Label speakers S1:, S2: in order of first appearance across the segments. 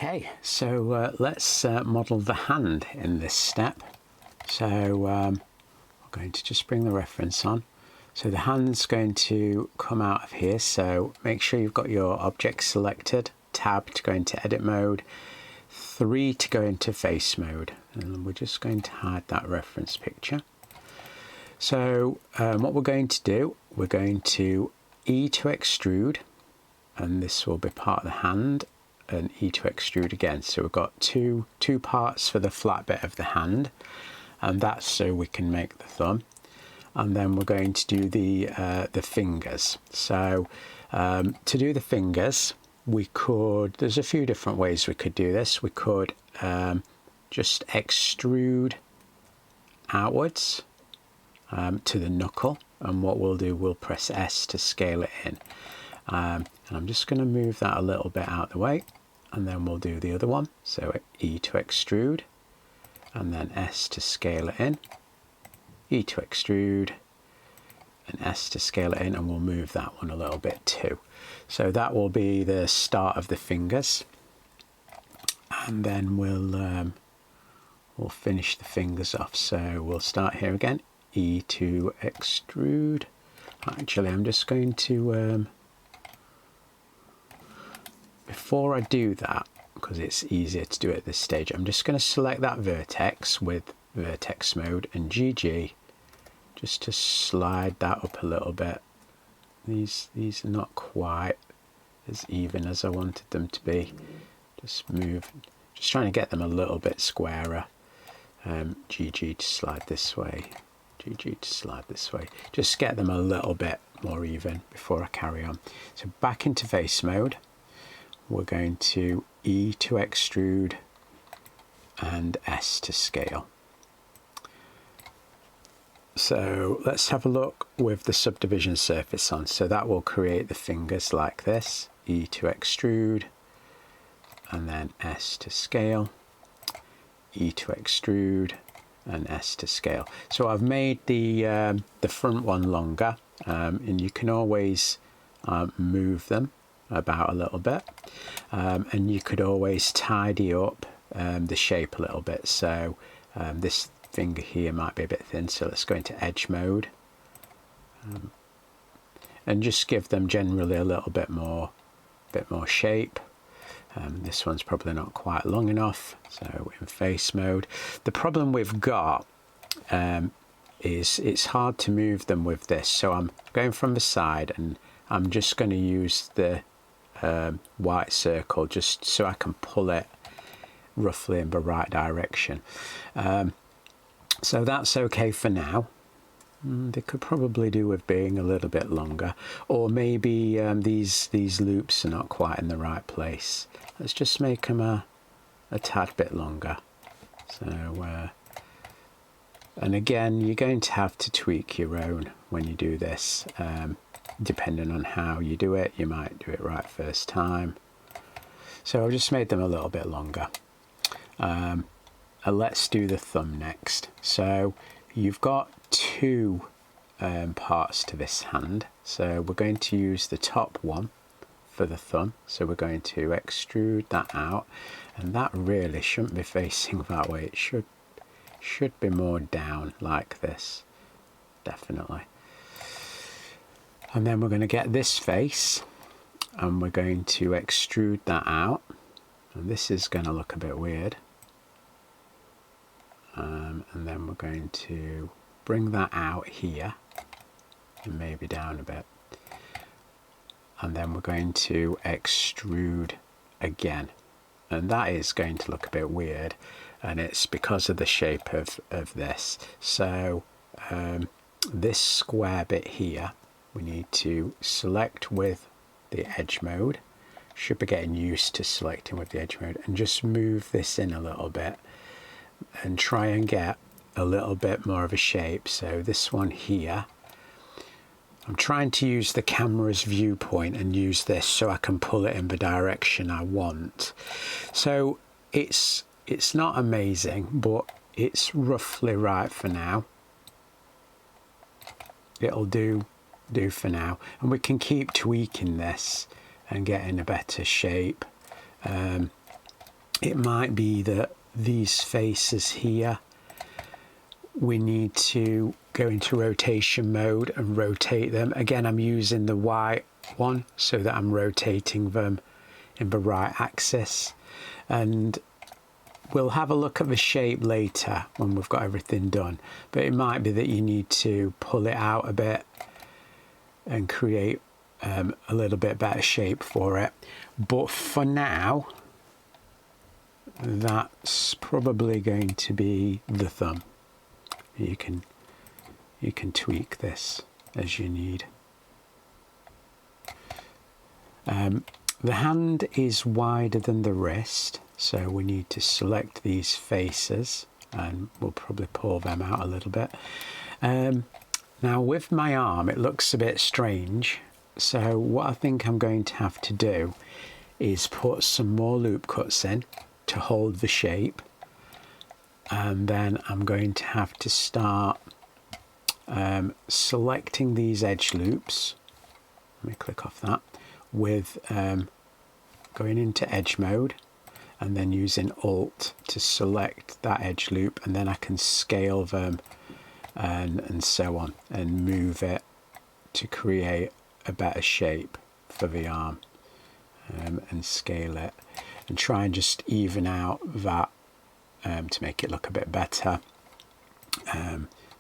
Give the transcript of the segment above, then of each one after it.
S1: Okay, so let's model the hand in this step. So I'm going to just bring the reference on. So the hand's going to come out of here, so make sure you've got your object selected, tab to go into edit mode, 3 to go into face mode, and we're just going to hide that reference picture. So what we're going to do, we're going to E to extrude, and this will be part of the hand, and E to extrude again. So we've got two parts for the flat bit of the hand, and that's so we can make the thumb. And then we're going to do the fingers. So to do the fingers, we could, there's a few different ways we could do this. We could just extrude outwards to the knuckle, and what we'll do, we'll press S to scale it in. And I'm just going to move that a little bit out of the way, and then we'll do the other one. So E to extrude, and then S to scale it in, E to extrude, and S to scale it in, and we'll move that one a little bit too. So that will be the start of the fingers, and then we'll finish the fingers off. So we'll start here again, E to extrude. Actually, I'm just going to before I do that, because it's easier to do it at this stage, I'm just going to select that vertex with vertex mode and GG, just to slide that up a little bit. These are not quite as even as I wanted them to be. Just trying to get them a little bit squarer. GG to slide this way, GG to slide this way. Just get them a little bit more even before I carry on. So back into face mode, we're going to E to extrude and S to scale. So let's have a look with the subdivision surface on. So that will create the fingers like this, E to extrude, and then S to scale, E to extrude, and S to scale. So I've made the front one longer, and you can always move them about a little bit, and you could always tidy up the shape a little bit. So this finger here might be a bit thin, so let's go into edge mode, and just give them generally a little bit more shape. This one's probably not quite long enough, so in face mode. The problem we've got is it's hard to move them with this, so I'm going from the side, and I'm just going to use the white circle just so I can pull it roughly in the right direction. So that's okay for now. They could probably do with being a little bit longer, or maybe these loops are not quite in the right place. Let's just make them a tad bit longer. So and again, you're going to have to tweak your own when you do this, depending on how you do it. You might do it right first time. So I've just made them a little bit longer. Let's do the thumb next. So you've got two parts to this hand, so we're going to use the top one for the thumb. So we're going to extrude that out, and that really shouldn't be facing that way. It should be more down like this, definitely. And then we're going to get this face, and we're going to extrude that out, and this is going to look a bit weird. And then we're going to bring that out here, and maybe down a bit, and then we're going to extrude again, and that is going to look a bit weird, and it's because of the shape of this. So this square bit here, we need to select with the edge mode. Should be getting used to selecting with the edge mode, and just move this in a little bit and try and get a little bit more of a shape. So this one here, I'm trying to use the camera's viewpoint and use this so I can pull it in the direction I want. So it's not amazing, but it's roughly right for now. It'll do for now, and we can keep tweaking this and getting a better shape. it might be that these faces here, we need to go into rotation mode and rotate them. Again, I'm using the Y one so that I'm rotating them in the right axis, and we'll have a look at the shape later when we've got everything done, but it might be that you need to pull it out a bit and create a little bit better shape for it. But for now, that's probably going to be the thumb. You can tweak this as you need. The hand is wider than the wrist, so we need to select these faces, and we'll probably pull them out a little bit. Now with my arm, it looks a bit strange, so what I think I'm going to have to do is put some more loop cuts in to hold the shape, and then I'm going to have to start selecting these edge loops. Let me click off that with going into edge mode, and then using Alt to select that edge loop, and then I can scale them and so on, and move it to create a better shape for the arm, and scale it and try and just even out that to make it look a bit better.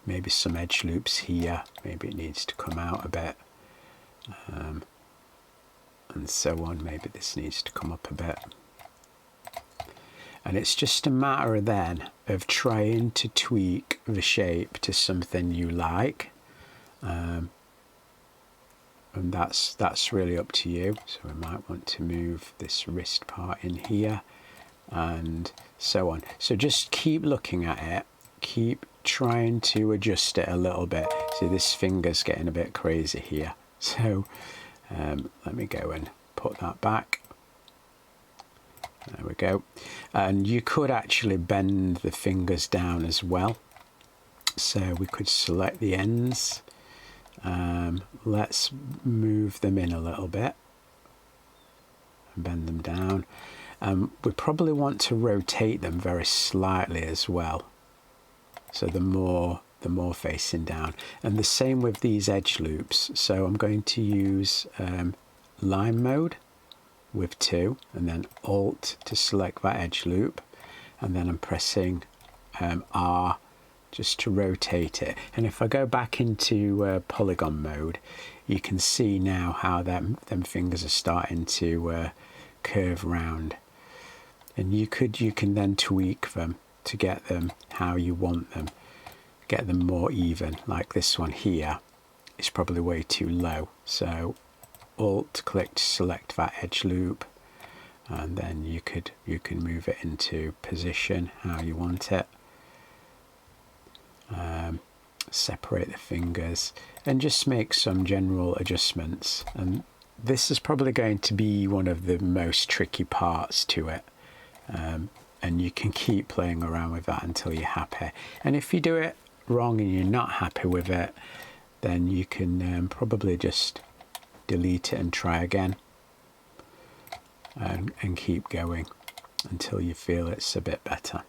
S1: Maybe some edge loops here, maybe it needs to come out a bit, and so on. Maybe this needs to come up a bit, and it's just a matter then of trying to tweak the shape to something you like, and that's really up to you. So we might want to move this wrist part in here and so on. So just keep looking at it, keep trying to adjust it a little bit. See, this finger's getting a bit crazy here, so let me go and put that back. There we go. And you could actually bend the fingers down as well, so we could select the ends. Let's move them in a little bit and bend them down. We probably want to rotate them very slightly as well, so the more facing down, and the same with these edge loops. So I'm going to use line mode with 2, and then Alt to select that edge loop, and then I'm pressing R just to rotate it. And if I go back into polygon mode, you can see now how them fingers are starting to curve round, and you can then tweak them to get them how you want them, get them more even. Like this one here is probably way too low, so Alt click to select that edge loop, and then you can move it into position how you want it. Separate the fingers and just make some general adjustments, and this is probably going to be one of the most tricky parts to it, and you can keep playing around with that until you're happy. And if you do it wrong and you're not happy with it, then you can probably just delete it and try again, and keep going until you feel it's a bit better.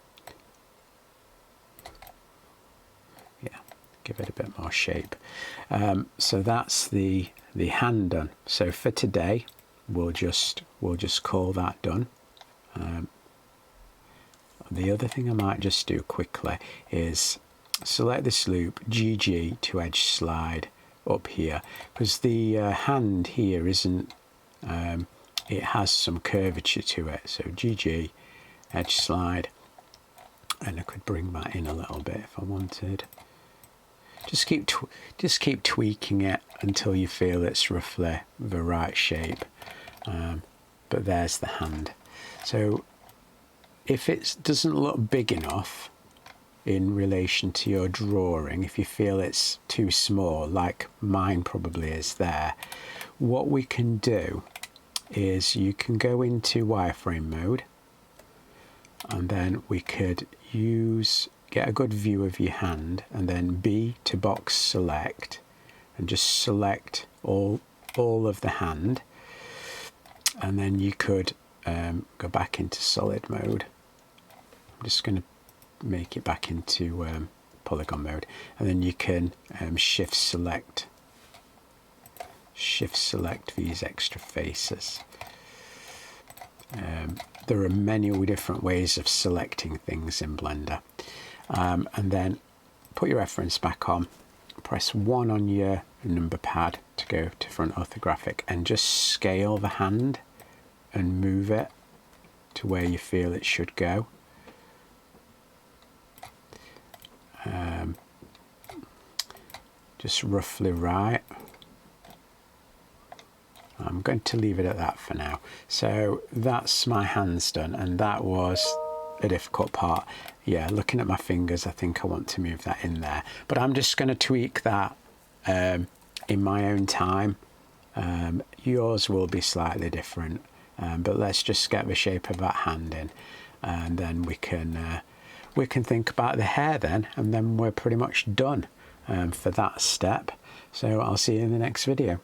S1: Yeah, give it a bit more shape. So that's the hand done. So for today, we'll just call that done. The other thing I might just do quickly is select this loop, GG to edge slide up here, because the hand here isn't, it has some curvature to it. So GG, edge slide, and I could bring that in a little bit if I wanted. Just keep tweaking it until you feel it's roughly the right shape. But there's the hand. So if it doesn't look big enough in relation to your drawing, if you feel it's too small, like mine probably is there, what we can do is you can go into wireframe mode, and then we could get a good view of your hand, and then B to box select, and just select all of the hand, and then you could go back into solid mode. I'm just going to make it back into polygon mode, and then you can shift select these extra faces. There are many different ways of selecting things in Blender, and then put your reference back on, press 1 on your number pad to go to front orthographic, and just scale the hand and move it to where you feel it should go. Just roughly right. I'm going to leave it at that for now. So that's my hands done, and that was a difficult part. Yeah, looking at my fingers, I think I want to move that in there, but I'm just going to tweak that in my own time. Yours will be slightly different, but let's just get the shape of that hand in, and then we can think about the hair then, and then we're pretty much done for that step. So I'll see you in the next video.